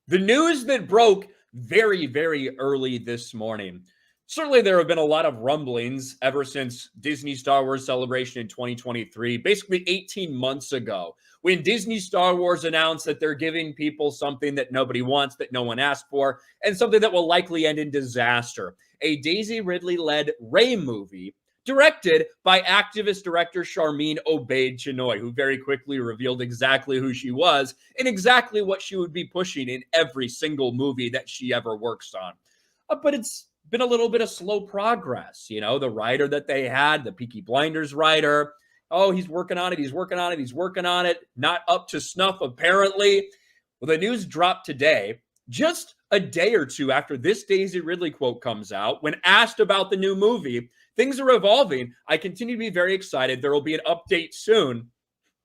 The news that broke very, very early this morning. Certainly, there have been a lot of rumblings ever since Disney Star Wars Celebration in 2023, basically 18 months ago, when Disney Star Wars announced that they're giving people something that nobody wants, that no one asked for, and something that will likely end in disaster. A Daisy Ridley led Rey movie directed by activist director Charmin Obaid-Chinoy, who very quickly revealed exactly who she was and exactly what she would be pushing in every single movie that she ever works on. But it's been a little bit of slow progress. You know, the writer that they had, the Peaky Blinders writer, oh, he's working on it, he's working on it, he's working on it, not up to snuff, apparently. Well, the news dropped today, just a day or two after this Daisy Ridley quote comes out. When asked about the new movie, things are evolving. I continue to be very excited. There will be an update soon.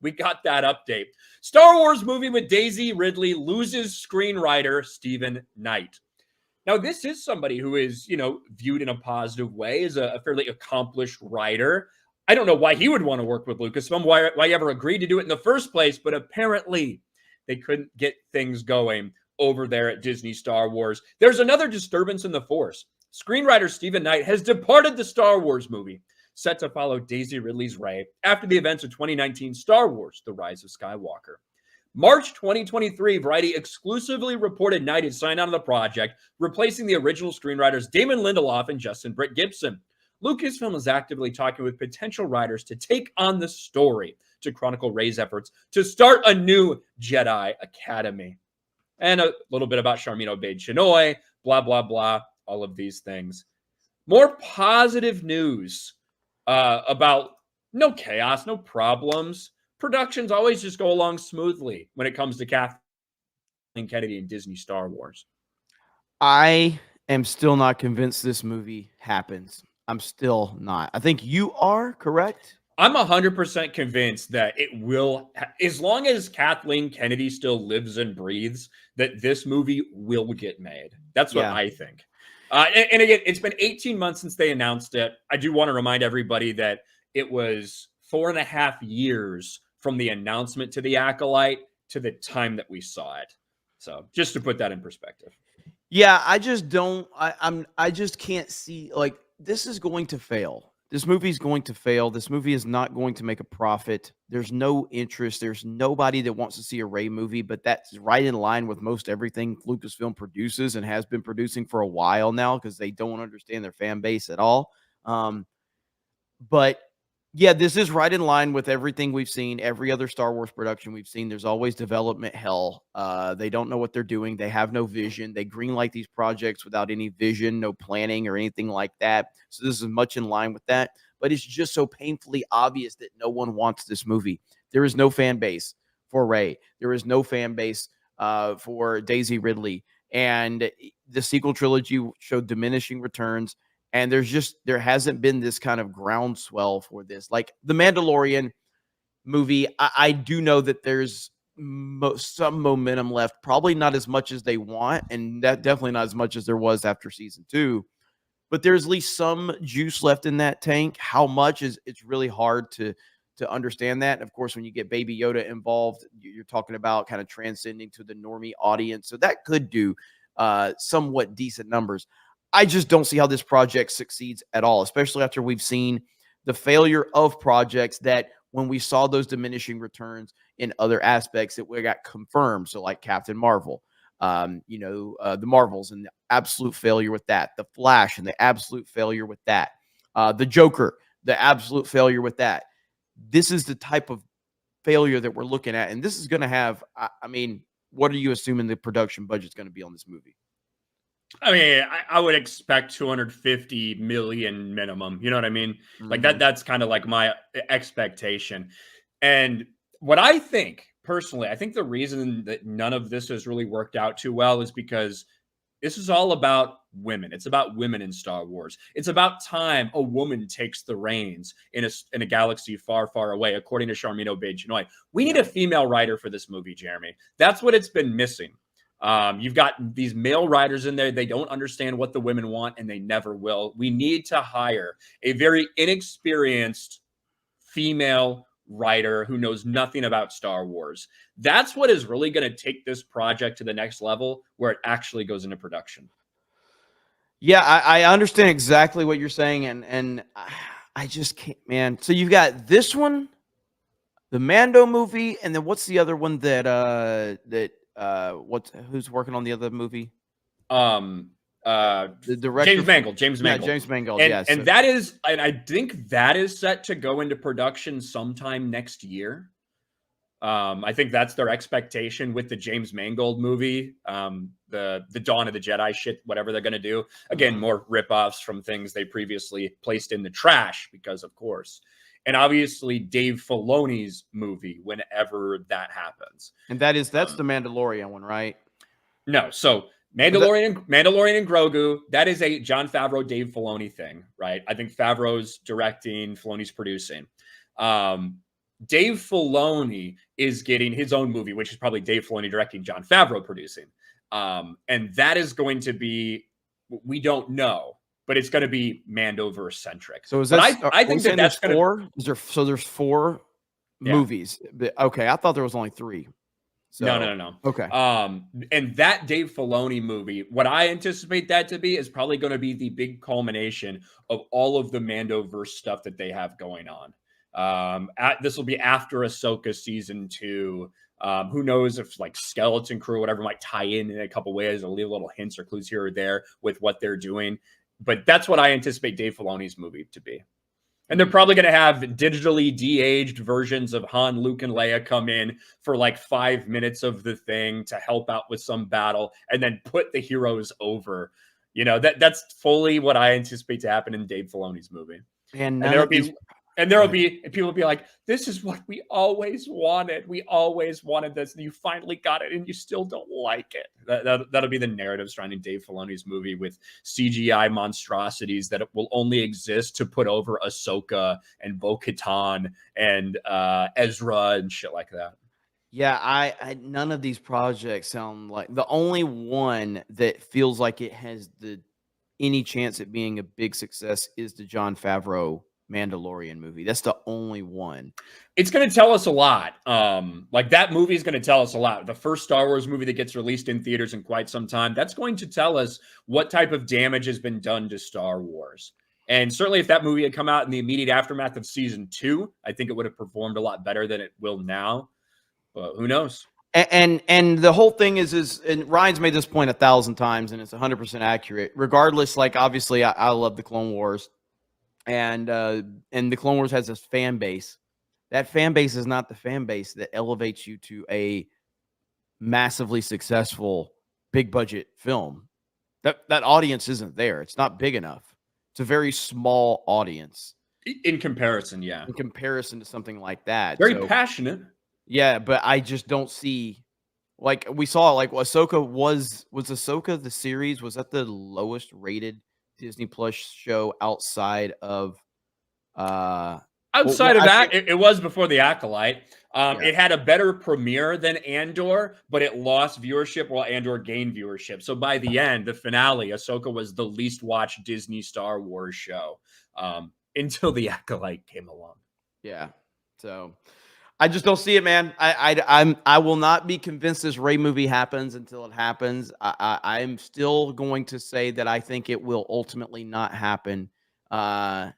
We got that update. Star Wars movie with Daisy Ridley loses screenwriter Stephen Knight. Now, this is somebody who is, viewed in a positive way as a fairly accomplished writer. I don't know why he would want to work with Lucasfilm, why he ever agreed to do it in the first place, but apparently they couldn't get things going over there at Disney Star Wars. There's another disturbance in the Force. Screenwriter Stephen Knight has departed the Star Wars movie, set to follow Daisy Ridley's Rey after the events of 2019 Star Wars: The Rise of Skywalker. March 2023, Variety exclusively reported Knight had signed on to the project, replacing the original screenwriters Damon Lindelof and Justin Britt Gibson. Lucasfilm is actively talking with potential writers to take on the story to chronicle Rey's efforts to start a new Jedi Academy. And a little bit about Charmin Obaid-Chinoy, blah, blah, blah, all of these things. More positive news about no chaos, no problems. Productions always just go along smoothly when it comes to Kathleen Kennedy and Disney Star Wars. I am still not convinced this movie happens. I'm still not. I think you are, correct? I'm 100% convinced that it will, as long as Kathleen Kennedy still lives and breathes, that this movie will get made. That's what I think. And again, it's been 18 months since they announced it. I do want to remind everybody that it was 4.5 years from the announcement to the Acolyte to the time that we saw it. So just to put that in perspective. Yeah, I just don't. I just can't see, like, this is going to fail. This movie is going to fail. This movie is not going to make a profit. There's no interest. There's nobody that wants to see a Rey movie, but that's right in line with most everything Lucasfilm produces and has been producing for a while now because they don't understand their fan base at all. But yeah, this is right in line with everything we've seen, every other Star Wars production we've seen. There's always development hell. They don't know what they're doing. They have no vision. They greenlight these projects without any vision, no planning or anything like that. So this is much in line with that. But it's just so painfully obvious that no one wants this movie. There is no fan base for Rey. There is no fan base for Daisy Ridley. And the sequel trilogy showed diminishing returns. And there hasn't been this kind of groundswell for this. Like the Mandalorian movie, I do know that there's some momentum left, probably not as much as they want, and that definitely not as much as there was after season 2. But there's at least some juice left in that tank. How much is it's really hard to understand that. And of course, when you get Baby Yoda involved, you're talking about kind of transcending to the normie audience. So that could do somewhat decent numbers. I just don't see how this project succeeds at all, especially after we've seen the failure of projects that when we saw those diminishing returns in other aspects, it got confirmed. So like Captain Marvel, the Marvels and the absolute failure with that, the Flash and the absolute failure with that, the Joker, the absolute failure with that. This is the type of failure that we're looking at. And this is going to have, what are you assuming the production budget is going to be on this movie? I mean, I would expect 250 million minimum. You know what I mean? Mm-hmm. Like that's kind of like my expectation. And what I think personally, I think the reason that none of this has really worked out too well is because this is all about women. It's about women in Star Wars. It's about time a woman takes the reins in a galaxy far, far away, according to Charmin Obaid-Chinoy. We need a female writer for this movie, Jeremy. That's what it's been missing. You've got these male writers in there. They don't understand what the women want, and they never will. We need to hire a very inexperienced female writer who knows nothing about Star Wars. That's what is really going to take this project to the next level where it actually goes into production. Yeah, I understand exactly what you're saying, and I just can't, man. So you've got this one, the Mando movie, and then what's the other one who's working on the other movie? The director James Mangold. James Yeah, Mangold. James Mangold. And Yes, and that is, and I think that is set to go into production sometime next year. I think that's their expectation with the James Mangold movie, the Dawn of the Jedi shit, whatever they're gonna do. Again, more ripoffs from things they previously placed in the trash, because of course. And obviously Dave Filoni's movie whenever that happens. and that's the Mandalorian one, right? No, so Mandalorian and Grogu, that is a Jon Favreau, Dave Filoni thing, right? I think Favreau's directing, Filoni's producing. Dave Filoni is getting his own movie, which is probably Dave Filoni directing, Jon Favreau producing. And that is going to be, we don't know, but it's going to be Mandoverse centric. So is but that? I think that's going to. Four? There's four movies. Okay, I thought there was only three. So, No. Okay. And that Dave Filoni movie, what I anticipate that to be is probably going to be the big culmination of all of the Mandoverse stuff that they have going on. This will be after Ahsoka season 2. Who knows if like Skeleton Crew or whatever might tie in a couple ways or leave little hints or clues here or there with what they're doing. But that's what I anticipate Dave Filoni's movie to be. And they're probably going to have digitally de-aged versions of Han, Luke, and Leia come in for like 5 minutes of the thing to help out with some battle and then put the heroes over. You know, that's fully what I anticipate to happen in Dave Filoni's movie. And people will be like, this is what we always wanted. We always wanted this. And you finally got it and you still don't like it. That'll be the narrative surrounding Dave Filoni's movie, with CGI monstrosities that will only exist to put over Ahsoka and Bo-Katan and Ezra and shit like that. Yeah, I none of these projects sound like, the only one that feels like it has any chance at being a big success is the Jon Favreau Mandalorian movie. That's the only one. It's going to tell us a lot. Like that movie is going to tell us a lot. The first Star Wars movie that gets released in theaters in quite some time, that's going to tell us what type of damage has been done to Star Wars. And certainly if that movie had come out in the immediate aftermath of season 2, I think it would have performed a lot better than it will now. But who knows? And the whole thing is and Ryan's made this point 1,000 times, and it's 100% accurate. Regardless, like obviously I love the Clone Wars. And the Clone Wars has this fan base. That fan base is not the fan base that elevates you to a massively successful big budget film. That audience isn't there. It's not big enough. It's a very small audience in comparison. Yeah, in comparison to something like that. Very passionate. Yeah, but I just don't see, like we saw, like Ahsoka was Ahsoka the series, was that the lowest rated Disney Plus show outside of that? It was before The Acolyte. It had a better premiere than Andor, but it lost viewership while Andor gained viewership. So by the end, the finale, Ahsoka was the least watched Disney Star Wars show until The Acolyte came along. Yeah. So I just don't see it, man. I will not be convinced this Rey movie happens until it happens. I'm still going to say that I think it will ultimately not happen. I'm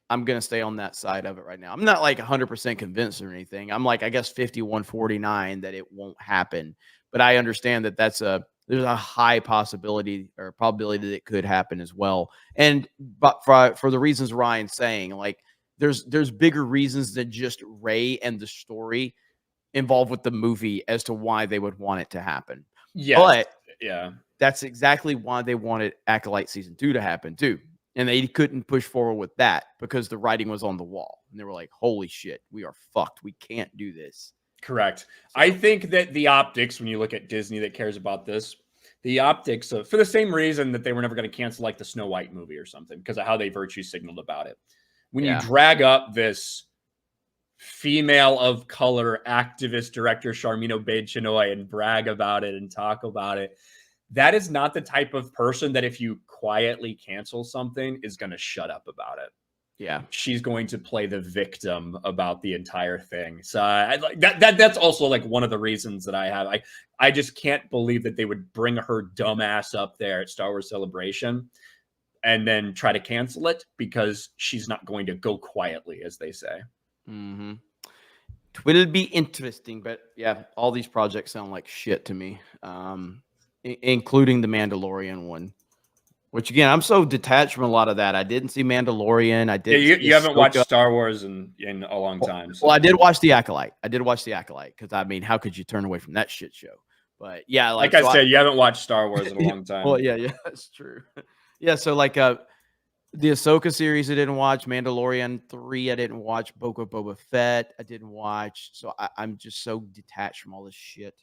going to stay on that side of it right now. I'm not like 100% convinced or anything. I'm like, I guess 51-49 that it won't happen. But I understand that there's a high possibility or probability that it could happen as well. But for the reasons Ryan's saying, like, there's bigger reasons than just Rey and the story involved with the movie as to why they would want it to happen. Yeah. But yeah, that's exactly why they wanted Acolyte season 2 to happen too. And they couldn't push forward with that because the writing was on the wall. And they were like, holy shit, we are fucked. We can't do this. Correct. So, I think that the optics, when you look at Disney that cares about this, the optics of, for the same reason that they were never going to cancel like the Snow White movie or something, because of how they virtue signaled about it. When you drag up this female of color activist director, Charmin Obaid-Chinoy, and brag about it and talk about it, that is not the type of person that if you quietly cancel something is going to shut up about it. Yeah. she's going to play the victim about the entire thing. So I like that's also like one of the reasons that I just can't believe that they would bring her dumb ass up there at Star Wars Celebration and then try to cancel it because she's not going to go quietly, as they say. Mm-hmm. It'll be interesting, but yeah, all these projects sound like shit to me, including the Mandalorian one. Which again, I'm so detached from a lot of that. I didn't see Mandalorian. I Yeah, didn't. you haven't watched Star Wars in a long time. So. Well, I did watch The Acolyte. Because I mean, how could you turn away from that shit show? But yeah, like I said, you haven't watched Star Wars in a long time. Well, yeah, that's true. Yeah, so like the Ahsoka series I didn't watch, Mandalorian 3 I didn't watch, Boba Fett I didn't watch. So I'm just so detached from all this shit.